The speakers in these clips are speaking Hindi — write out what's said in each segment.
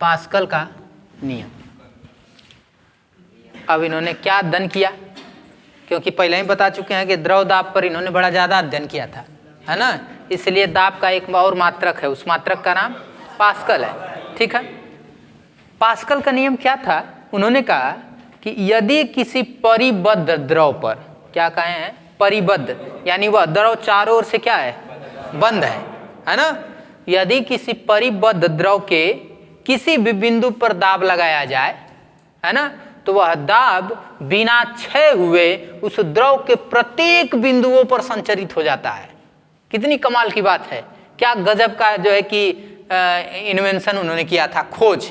पास्कल का नियम। अब इन्होंने क्या अध्ययन किया, क्योंकि पहले ही बता चुके हैं कि द्रव दाब पर इन्होंने बड़ा ज़्यादा अध्ययन किया था, है ना, इसलिए दाब का एक और मात्रक है, उस मात्रक का नाम पास्कल है। ठीक है, पास्कल का नियम क्या था? उन्होंने कहा कि यदि किसी परिबद्ध द्रव पर, क्या कहे हैं, परिबद्ध, यानी वह द्रव चारों ओर से क्या है, बंद है ना, यदि किसी परिबद्ध द्रव के किसी भी बिंदु पर दाब लगाया जाए, है ना, तो वह दाब बिना क्षय हुए उस द्रव के प्रत्येक बिंदुओं पर संचरित हो जाता है। कितनी कमाल की बात है, क्या गजब का जो है कि इन्वेंशन उन्होंने किया था, खोज,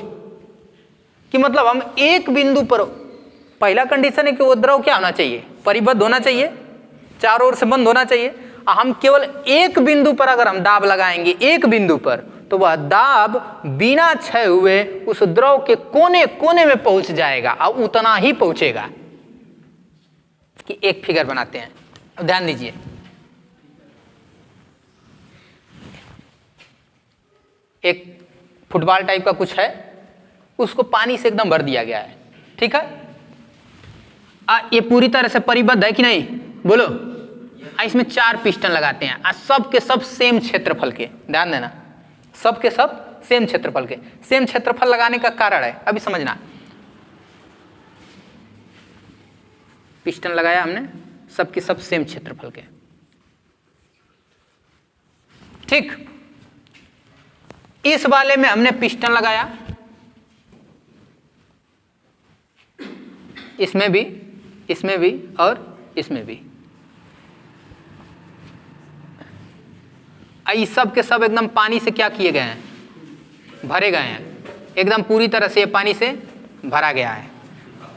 कि मतलब हम एक बिंदु पर, पहला कंडीशन है कि वो द्रव क्या होना चाहिए, परिबद्ध होना चाहिए, चारों ओर से बंद होना चाहिए। हम केवल एक बिंदु पर अगर हम दाब लगाएंगे, एक बिंदु पर, तो वह दाब बिना क्षय हुए उस द्रव के कोने कोने में पहुंच जाएगा और उतना ही पहुंचेगा। कि एक फिगर बनाते हैं, अब ध्यान दीजिए, एक फुटबॉल टाइप का कुछ है, उसको पानी से एकदम भर दिया गया है। ठीक है, ये पूरी तरह से परिबद्ध है कि नहीं, बोलो। इसमें 4 पिस्टन लगाते हैं, सब के सब सेम क्षेत्रफल के, ध्यान देना, सब के सब सेम क्षेत्रफल के। सेम क्षेत्रफल लगाने का कारण है, अभी समझना। पिस्टन लगाया हमने, सब के सब सेम क्षेत्रफल के, ठीक। इस वाले में हमने पिस्टन लगाया, इसमें भी, इसमें भी और इसमें भी। ये सब के सब एकदम पानी से क्या किए गए हैं, भरे गए हैं, एकदम पूरी तरह से ये पानी से भरा गया है।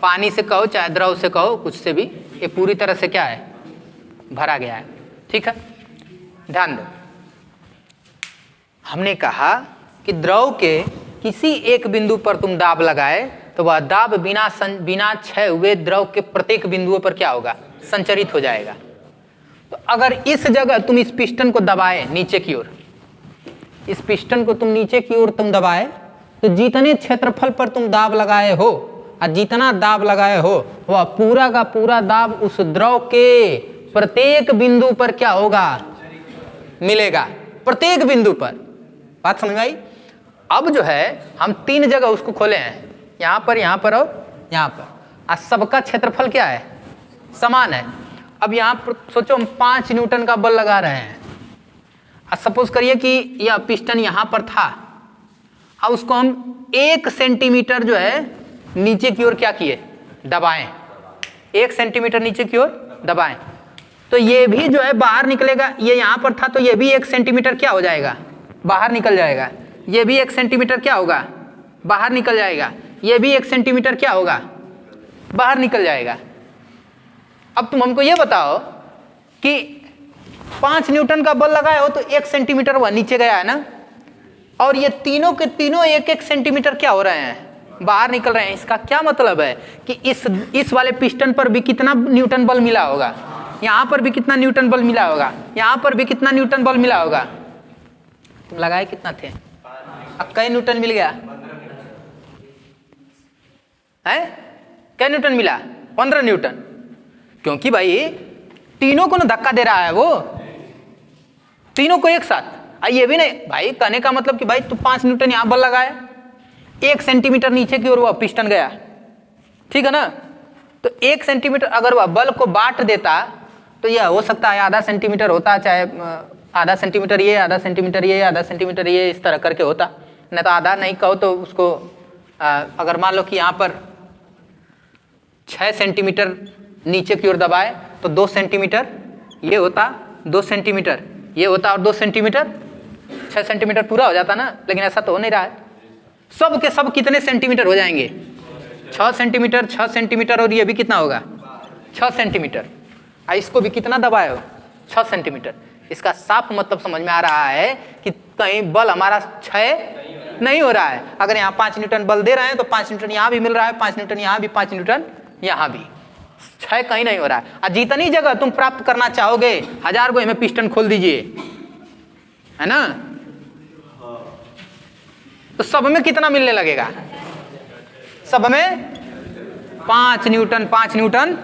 पानी से कहो चाहे द्रव से कहो, कुछ से भी, ये पूरी तरह से क्या है, भरा गया है। ठीक है, ध्यान दो, हमने कहा कि द्रव के किसी एक बिंदु पर तुम दाब लगाए तो वह दाब बिना क्षय हुए द्रव के प्रत्येक बिंदुओं पर क्या होगा, संचरित हो जाएगा। तो अगर इस जगह तुम इस पिस्टन को दबाए नीचे की ओर, इस पिस्टन को तुम नीचे की ओर तुम दबाए, तो जितने क्षेत्रफल पर तुम दाब लगाए हो और जितना दाब लगाए हो वह पूरा का पूरा दाब उस द्रव के प्रत्येक बिंदु पर क्या होगा, मिलेगा, प्रत्येक बिंदु पर। बात समझ में आई? अब जो है हम 3 जगह उसको खोले हैं, यहाँ पर और यहाँ पर, और सबका क्षेत्रफल क्या है, समान है। अब यहाँ पर सोचो हम 5 न्यूटन का बल लगा रहे हैं, और सपोज करिए कि यह पिस्टन यहाँ पर था, और उसको हम 1 सेंटीमीटर जो है नीचे की ओर क्या किए, दबाएं, 1 सेंटीमीटर नीचे की ओर दबाएं, तो ये भी जो है बाहर निकलेगा। ये यहाँ पर था तो ये भी 1 सेंटीमीटर क्या हो जाएगा, बाहर निकल जाएगा। ये भी 1 सेंटीमीटर क्या होगा, बाहर निकल जाएगा। ये भी 1 सेंटीमीटर क्या होगा, बाहर निकल जाएगा। अब तुम हमको ये बताओ कि 5 न्यूटन का बल लगाए हो तो 1 सेंटीमीटर वह नीचे गया है ना, और ये तीनों के तीनों 1-1 सेंटीमीटर क्या हो रहे हैं, बाहर निकल रहे हैं। इसका क्या मतलब है कि इस वाले पिस्टन पर भी कितना न्यूटन बल मिला होगा, यहाँ पर भी कितना न्यूटन बल मिला होगा, यहाँ पर भी कितना न्यूटन बल मिला होगा। तुम लगाए कितना थे, अब कई न्यूटन मिल गया है, क्या न्यूटन मिला, 15 न्यूटन, क्योंकि भाई तीनों को ना धक्का दे रहा है, वो तीनों को एक साथ। ये भी नहीं भाई, कहने का मतलब कि भाई तू 5 न्यूटन यहाँ बल लगाया, 1 सेंटीमीटर नीचे की ओर वह पिस्टन गया, ठीक है ना, तो 1 सेंटीमीटर अगर वह बल को बांट देता तो यह हो सकता है आधा सेंटीमीटर होता, चाहे आधा सेंटीमीटर ये, आधा सेंटीमीटर ये, आधा सेंटीमीटर ये, इस तरह करके होता। नहीं तो आधा नहीं कहो तो उसको अगर मान लो कि यहाँ पर 6 सेंटीमीटर नीचे की ओर दबाए तो 2 सेंटीमीटर ये होता, 2 सेंटीमीटर ये होता, और 2 सेंटीमीटर 6 सेंटीमीटर पूरा हो जाता ना, लेकिन ऐसा तो हो नहीं रहा है। सब के सब कितने सेंटीमीटर हो जाएंगे, 6 सेंटीमीटर, 6 सेंटीमीटर, और ये भी कितना होगा, 6 सेंटीमीटर। इसको भी कितना दबाए हो, 6 सेंटीमीटर। इसका साफ मतलब समझ में आ रहा है कि कहीं बल हमारा क्षय नहीं हो रहा है। अगर यहाँ 5 न्यूटन बल दे रहे हैं तो 5 न्यूटन यहाँ भी मिल रहा है, 5 न्यूटन यहाँ भी, 5 न्यूटन यहाँ भी, क्षय कहीं नहीं हो रहा है। और जितनी जगह तुम प्राप्त करना चाहोगे 1000 गो में पिस्टन खोल दीजिए, है ना, तो सब में कितना मिलने लगेगा? सब में 5 न्यूटन 5 न्यूटन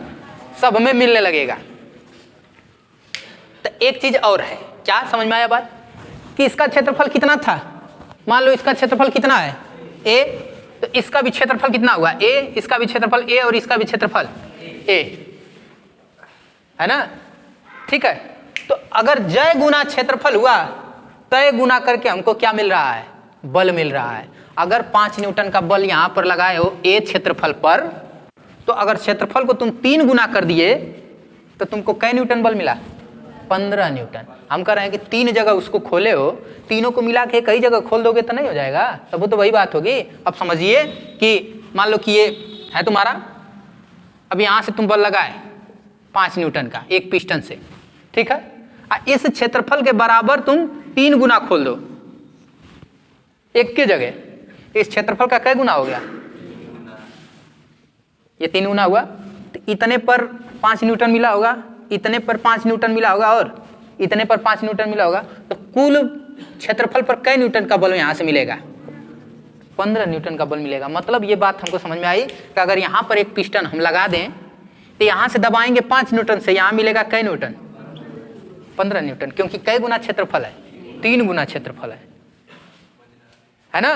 सब में मिलने लगेगा। तो एक चीज और है, क्या समझ में आया बात? कि इसका क्षेत्रफल कितना था? मान लो इसका क्षेत्रफल कितना है a, तो इसका भी क्षेत्रफल कितना हुआ a, इसका भी क्षेत्रफल a और इसका भी क्षेत्रफल a, है ना? ठीक है। तो अगर जय गुना क्षेत्रफल हुआ, तय गुना करके हमको क्या मिल रहा है? बल मिल रहा है। अगर 5 न्यूटन का बल यहां पर लगाए हो a क्षेत्रफल पर, तो अगर क्षेत्रफल को तुम 3 गुना कर दिए तो तुमको कै न्यूटन बल मिला? 15 न्यूटन। हम कह रहे हैं कि 3 जगह उसको खोले हो, तीनों को मिला के कई जगह खोल दोगे तो नहीं हो जाएगा? तब वो तो वही बात होगी। अब समझिए कि मान लो कि ये है तुम्हारा, अब यहां से तुम बल लगाए 5 न्यूटन का एक पिस्टन से, ठीक है? इस क्षेत्रफल के बराबर तुम 3 गुना खोल दो एक की जगह, इस क्षेत्रफल का कै गुना हो गया? ये 3 गुना हुआ। तो इतने पर 5 न्यूटन मिला होगा, इतने पर 5 न्यूटन मिला होगा और इतने पर 5 न्यूटन मिला होगा। तो कुल क्षेत्रफल पर कै न्यूटन का बल यहां से मिलेगा? 15 न्यूटन का बल मिलेगा। मतलब ये बात हमको समझ में आई कि अगर यहां पर एक पिस्टन हम लगा दें तो यहां से दबाएंगे 5 न्यूटन से, यहां मिलेगा कै न्यूटन? 15 न्यूटन। क्योंकि कै गुना क्षेत्रफल है? 3 गुना क्षेत्रफल है ना?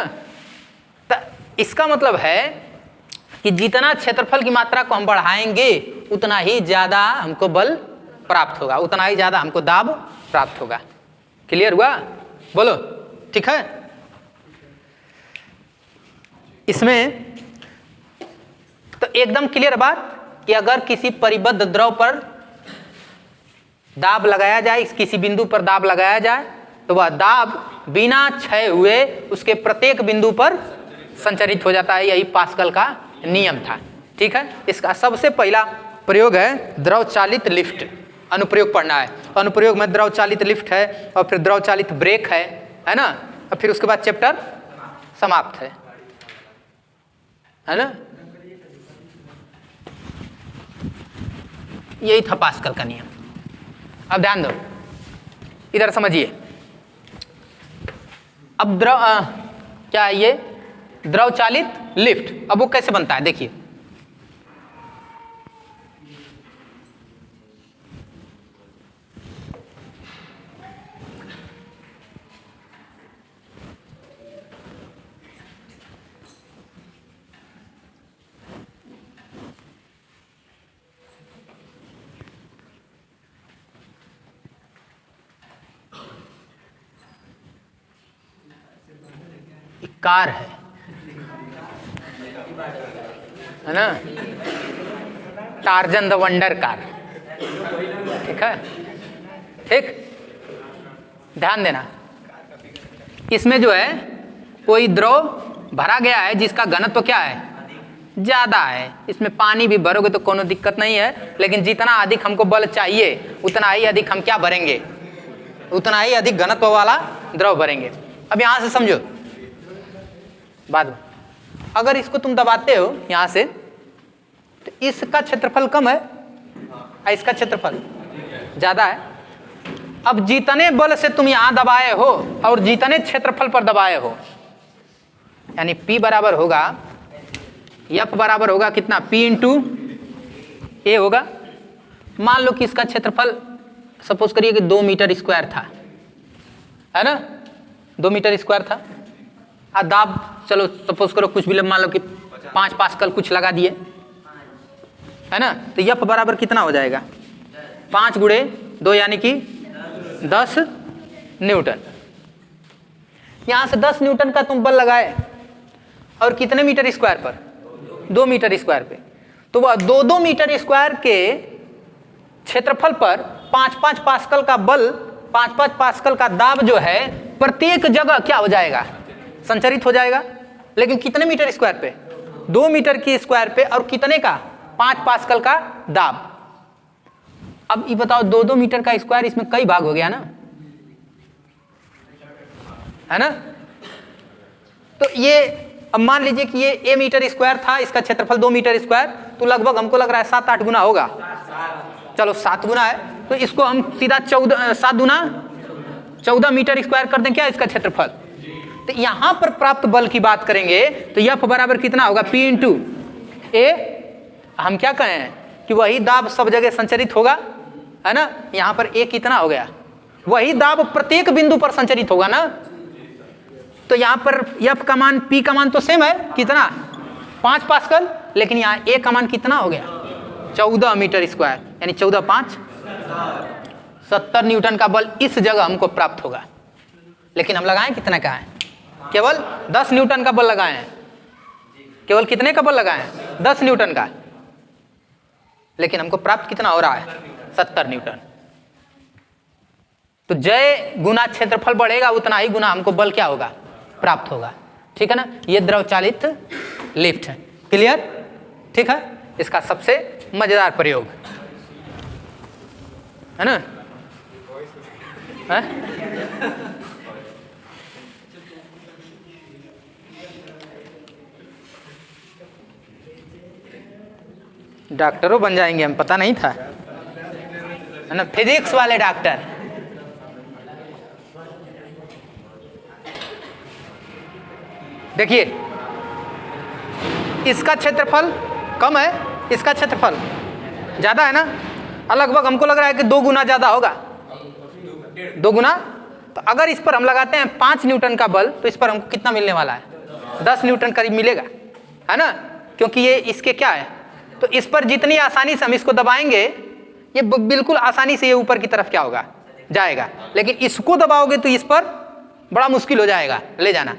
तो इसका मतलब है कि जितना क्षेत्रफल की मात्रा को हम बढ़ाएंगे उतना ही ज्यादा हमको बल प्राप्त होगा, उतना ही ज्यादा हमको दाब प्राप्त होगा। क्लियर हुआ? बोलो ठीक है। इसमें तो एकदम क्लियर बात कि अगर किसी परिबद्ध द्रव पर दाब लगाया जाए, किसी बिंदु पर दाब लगाया जाए, तो वह दाब बिना क्षय हुए उसके प्रत्येक बिंदु पर संचरित हो जाता है। यही पास्कल का नियम था। ठीक है। इसका सबसे पहला प्रयोग है द्रव चालित लिफ्ट। अनुप्रयोग पढ़ना है। अनुप्रयोग में द्रव चालित लिफ्ट है और फिर द्रव चालित ब्रेक है ना? और फिर उसके बाद चैप्टर समाप्त है ना? यही था पास्कल का नियम। अब ध्यान दो, इधर समझिए। अब द्रव क्या है ये? द्रव चालित लिफ्ट। अब वो कैसे बनता है देखिए। कार है ना? Tarzan the wonder car. ठीक है, ठीक। ध्यान देना, इसमें जो है कोई द्रव भरा गया है जिसका घनत्व क्या है? ज्यादा है। इसमें पानी भी भरोगे तो कोनो दिक्कत नहीं है, लेकिन जितना अधिक हमको बल चाहिए उतना ही अधिक हम क्या भरेंगे? उतना ही अधिक घनत्व वाला द्रव भरेंगे। अब यहां से समझो बाद में, अगर इसको तुम दबाते हो यहां से तो इसका क्षेत्रफल कम है और इसका क्षेत्रफल ज्यादा है। अब जितने बल से तुम यहां दबाए हो और जितने क्षेत्रफल पर दबाए हो, यानी P बराबर होगा, F बराबर होगा कितना? P इंटू ए होगा। मान लो कि इसका क्षेत्रफल सपोज करिए कि 2 मीटर स्क्वायर था, है ना? 2 मीटर स्क्वायर था। दाब चलो सपोज करो कुछ भी, मान लो कि 5 पास्कल कुछ लगा दिए, है ना? तो F बराबर कितना हो जाएगा? 5 गुणे 2 यानी कि 10 न्यूटन। यहां से 10 न्यूटन का तुम बल लगाए और कितने मीटर स्क्वायर पर? 2 मीटर स्क्वायर पे। तो वह 2-2 मीटर स्क्वायर के क्षेत्रफल पर 5-5 पास्कल का बल, 5-5 पास्कल का दाब जो है प्रत्येक जगह क्या हो जाएगा? संचरित हो जाएगा। लेकिन कितने मीटर स्क्वायर पे? 2 मीटर की स्क्वायर पे। और कितने का? 5 पास्कल का दाब। अब ये बताओ, 2-2 मीटर का स्क्वायर, इसमें कई भाग हो गया ना, है ना? तो ये अब मान लीजिए कि ये a मीटर स्क्वायर था, इसका क्षेत्रफल 2 मीटर स्क्वायर, तो लगभग हमको लग रहा है 7-8 गुना होगा। चलो 7 गुना है, तो इसको हम सीधा 7 गुना 14 मीटर स्क्वायर कर दें क्या इसका क्षेत्रफल? तो यहां पर प्राप्त बल की बात करेंगे तो F बराबर कितना होगा, P इंटू ए। हम क्या कहें कि वही दाब सब जगह संचरित होगा, है ना। यहां पर ए कितना हो गया, वही दाब प्रत्येक बिंदु पर संचरित होगा ना। तो यहां पर F का मान P का मान तो सेम है, कितना 5 पास्कल, लेकिन यहाँ ए का मान कितना हो गया 14 मीटर स्क्वायर, यानी 14 5 70 न्यूटन का बल इस जगह हमको प्राप्त होगा। लेकिन हम लगाएं कितना का है, केवल 10 न्यूटन का बल लगाए हैं। केवल कितने का बल लगाए हैं, 10 न्यूटन का। लेकिन हमको प्राप्त कितना हो रहा है, 70 न्यूटन। तो जय गुना क्षेत्रफल बढ़ेगा उतना ही गुना हमको बल क्या होगा, प्राप्त होगा। ठीक है ना। ये द्रव चालित लिफ्ट है। क्लियर, ठीक है। इसका सबसे मजेदार प्रयोग है ना, है? डॉक्टरों बन जाएंगे हम, पता नहीं था, है ना, फिजिक्स वाले डॉक्टर। देखिए इसका क्षेत्रफल कम है, इसका क्षेत्रफल ज्यादा है ना, लगभग हमको लग रहा है कि 2 गुना ज्यादा होगा, 2 गुना। तो अगर इस पर हम लगाते हैं 5 न्यूटन का बल तो इस पर हमको कितना मिलने वाला है, 10 न्यूटन करीब मिलेगा, है ना। क्योंकि ये इसके क्या है, तो इस पर जितनी आसानी से हम इसको दबाएंगे ये बिल्कुल आसानी से ये ऊपर की तरफ क्या होगा, जाएगा। लेकिन इसको दबाओगे तो इस पर बड़ा मुश्किल हो जाएगा ले जाना।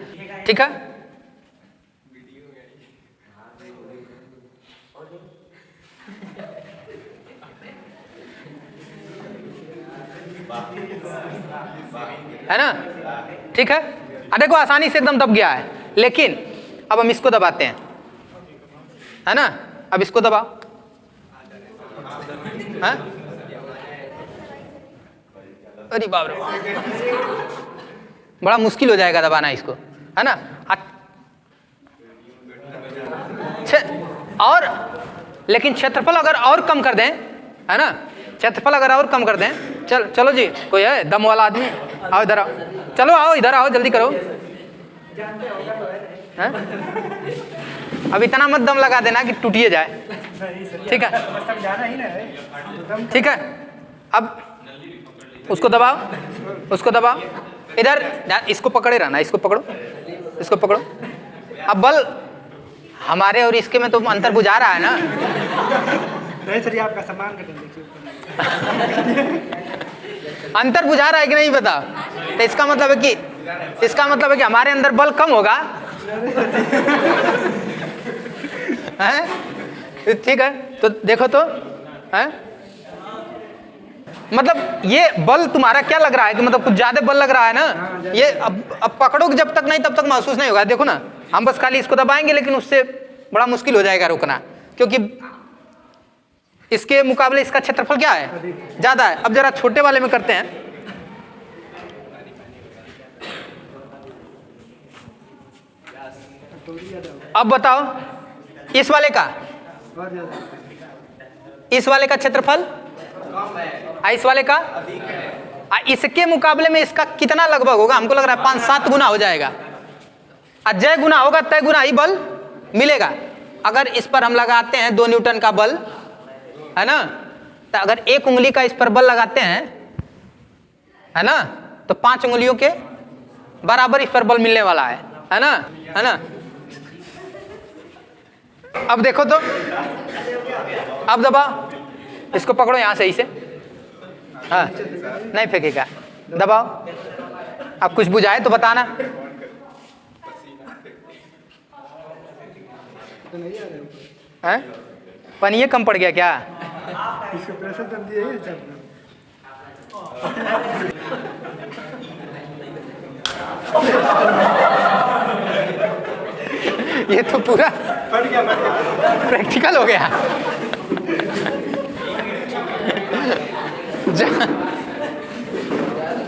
ठीक है। है ना, ठीक है। देखो आसानी से एकदम दब गया है। लेकिन अब हम इसको दबाते हैं, है ना। अब इसको दबाओ, है? अरे बाप रे, बड़ा मुश्किल हो जाएगा दबाना इसको, है ना। और लेकिन क्षेत्रफल अगर और कम कर दें, है ना, क्षेत्रफल अगर और कम कर दें, चलो जी, कोई है दम वाला आदमी, आओ इधर आओ, चलो आओ इधर आओ, जल्दी करो। है? अब इतना मत दम लगा देना कि टूटिए जाए। ठीक है, ठीक है। अब उसको दबाओ, उसको दबाओ, इधर इसको पकड़े रहना, इसको पकड़ो, इसको पकड़ो। अब बल हमारे और इसके में तो अंतर बुझा रहा है ना। नहीं सर, आपका सामान अंतर बुझा रहा है कि नहीं बता। तो इसका मतलब है कि हमारे अंदर बल कम होगा, है? ठीक है। तो देखो तो, है? मतलब ये बल तुम्हारा क्या लग रहा है कि मतलब कुछ ज्यादा बल लग रहा है ना। ये अब पकड़ोगे जब तक नहीं तब तक महसूस नहीं होगा। देखो ना, हम बस खाली इसको दबाएंगे लेकिन उससे बड़ा मुश्किल हो जाएगा रोकना, क्योंकि इसके मुकाबले इसका क्षेत्रफल क्या है, ज्यादा है। अब जरा छोटे वाले में करते हैं। अब बताओ इस वाले का क्षेत्रफल, इस वाले का, इसके मुकाबले में इसका कितना लगभग होगा, हमको लग रहा है 5-7 गुना हो जाएगा। जय गुना होगा तय गुना ही बल मिलेगा। अगर इस पर हम लगाते हैं 2 न्यूटन का बल, है ना, तो अगर 1 उंगली का इस पर बल लगाते हैं, है ना, तो 5 उंगलियों के बराबर इस पर बल मिलने वाला है ना, है ना। अब देखो तो, अब दबाओ, इसको पकड़ो यहां से इसे, हाँ नहीं फेंकेगा, दबाओ। अब कुछ बुझाए तो बताना। हैं? पनिये कम पड़ गया क्या? इसको प्रेशर दब दिया है जब। ये तो पूरा प्रैक्टिकल हो गया।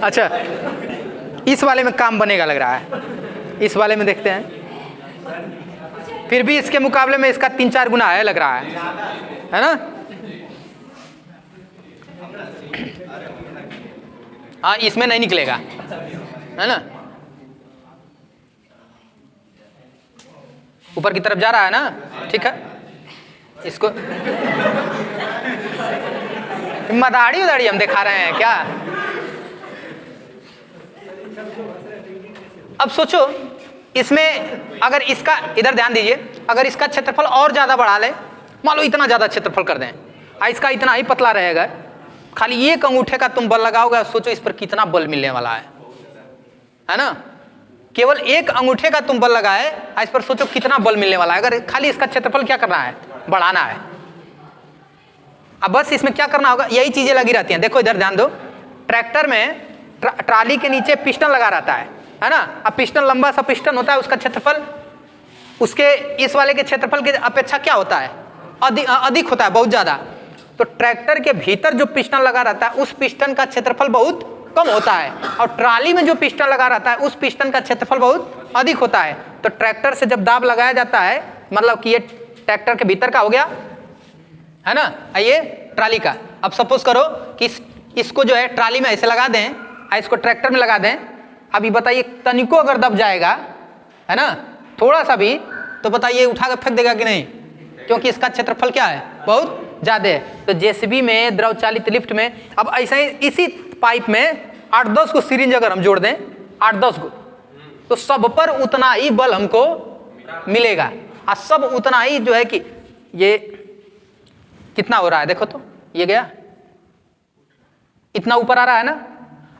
अच्छा, इस वाले में काम बनेगा लग रहा है। इस वाले में देखते हैं, फिर भी इसके मुकाबले में इसका 3-4 गुना है लग रहा है ना। हाँ, इसमें नहीं निकलेगा, है ना। ऊपर की तरफ जा रहा है ना, ठीक है। इसको मदारी उदारी हम दिखा रहे हैं क्या? अब सोचो इसमें अगर इसका, इधर ध्यान दीजिए, अगर इसका क्षेत्रफल और ज्यादा बढ़ा ले, मान लो इतना ज्यादा क्षेत्रफल कर दें, इसका इतना ही पतला रहेगा, खाली एक अंगूठे का तुम बल लगाओगे, सोचो इस पर कितना बल मिलने वाला है ना? केवल एक अंगूठे का तुम बल लगाए, इस पर सोचो कितना बल मिलने वाला है। अगर खाली इसका क्षेत्रफल क्या करना है, बढ़ाना है। अब बस इसमें क्या करना होगा, यही चीजें लगी रहती हैं। देखो इधर ध्यान दो, ट्रैक्टर में ट्राली के नीचे पिस्टन लगा रहता है ना? अब पिस्टन, लंबा सा पिस्टन होता है, उसका क्षेत्रफल उसके इस वाले के क्षेत्रफल की अपेक्षा क्या होता है, अधिक होता है, बहुत ज्यादा। तो ट्रैक्टर के भीतर जो पिस्टन लगा रहता है उस पिस्टन का क्षेत्रफल बहुत कम होता है, और ट्राली में जो पिस्टन लगा रहता है उस पिस्टन का क्षेत्रफल बहुत अधिक होता है। तो ट्रैक्टर से जब दाब लगाया जाता है, मतलब कि ये ट्रैक्टर के भीतर का हो गया, है ना, ये ट्राली का। अब सपोज करो कि इसको जो है ट्राली में ऐसे लगा दें, इसको ट्रैक्टर में लगा दें। अब ये बताइए तनिको अगर दब जाएगा, है ना, थोड़ा सा भी, तो बताइए उठा कर फेंक देगा कि नहीं, क्योंकि इसका क्षेत्रफल क्या है, बहुत ज्यादा है। तो जेसीबी में, द्रव चालित लिफ्ट में, अब ऐसा ही इसी पाइप में 8-10 को सिरिंज अगर हम जोड़ दें, 8-10 को, तो सब पर उतना ही बल हमको मिलेगा, और सब उतना ही जो है कि ये कितना हो रहा है, देखो तो ये गया, इतना ऊपर आ रहा है ना।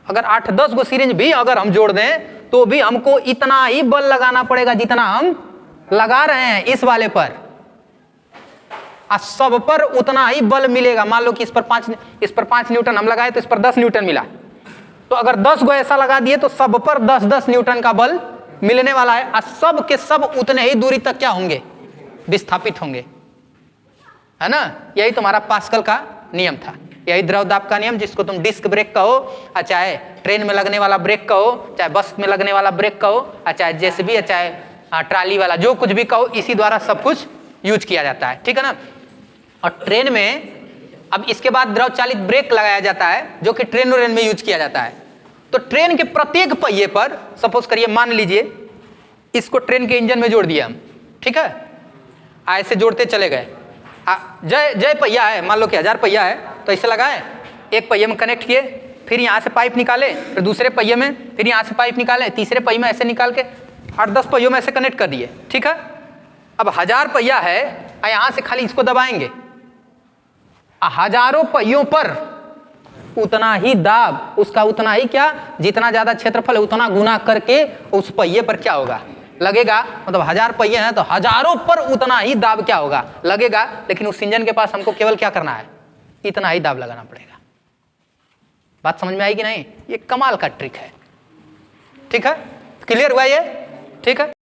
अगर 8-10 को सिरिंज भी अगर हम जोड़ दें तो भी हमको इतना ही बल लगाना पड़ेगा जितना हम लगा रहे हैं इस वाले पर, और सब पर उतना ही बल मिलेगा। मान लो कि इस पर 5 न्यूटन हम लगाए तो इस पर 10 न्यूटन मिला, तो अगर 10 को ऐसा लगा दिए तो सब पर 10-10 न्यूटन का बल मिलने वाला है, और सब के सब उतने ही दूरी तक क्या होंगे, विस्थापित होंगे, है ना। यही तुम्हारा पास्कल का नियम था, यही द्रव दाब का नियम, जिसको तुम डिस्क ब्रेक कहो, चाहे ट्रेन में लगने वाला ब्रेक कहो, चाहे बस में लगने वाला ब्रेक कहो, चाहे जेसीबी, चाहे ट्राली वाला, जो कुछ भी कहो, इसी द्वारा सब कुछ यूज किया जाता है, ठीक है ना। और ट्रेन में अब इसके बाद द्रव चालित ब्रेक लगाया जाता है, जो कि ट्रेन में यूज किया जाता है। तो ट्रेन के प्रत्येक पहिए पर, सपोज करिए, मान लीजिए इसको ट्रेन के इंजन में जोड़ दिया हम, ठीक है, ऐसे जोड़ते चले गए। जय पहिया है, मान लो कि 1000 पहिया है, तो ऐसे लगाए, एक पहिए में कनेक्ट किए, फिर यहाँ से पाइप निकाले, फिर दूसरे पहिए में, फिर यहाँ से पाइप निकाले, तीसरे पहिए में ऐसे निकाल के 8-10 पहियों में ऐसे कनेक्ट कर दिए, ठीक है। अब 1000 पहिया है, यहाँ से खाली इसको दबाएंगे, हजारों पहियों पर उतना ही दाब, उसका उतना ही क्या, जितना ज्यादा क्षेत्रफल है उतना गुना करके उस पहिए पर क्या होगा, लगेगा। मतलब 1000 पहिए हैं तो हजारों पर उतना ही दाब क्या होगा, लगेगा। लेकिन उस इंजन के पास हमको केवल क्या करना है, इतना ही दाब लगाना पड़ेगा। बात समझ में आई कि नहीं? ये कमाल का ट्रिक है, ठीक है, क्लियर हुआ ये, ठीक है।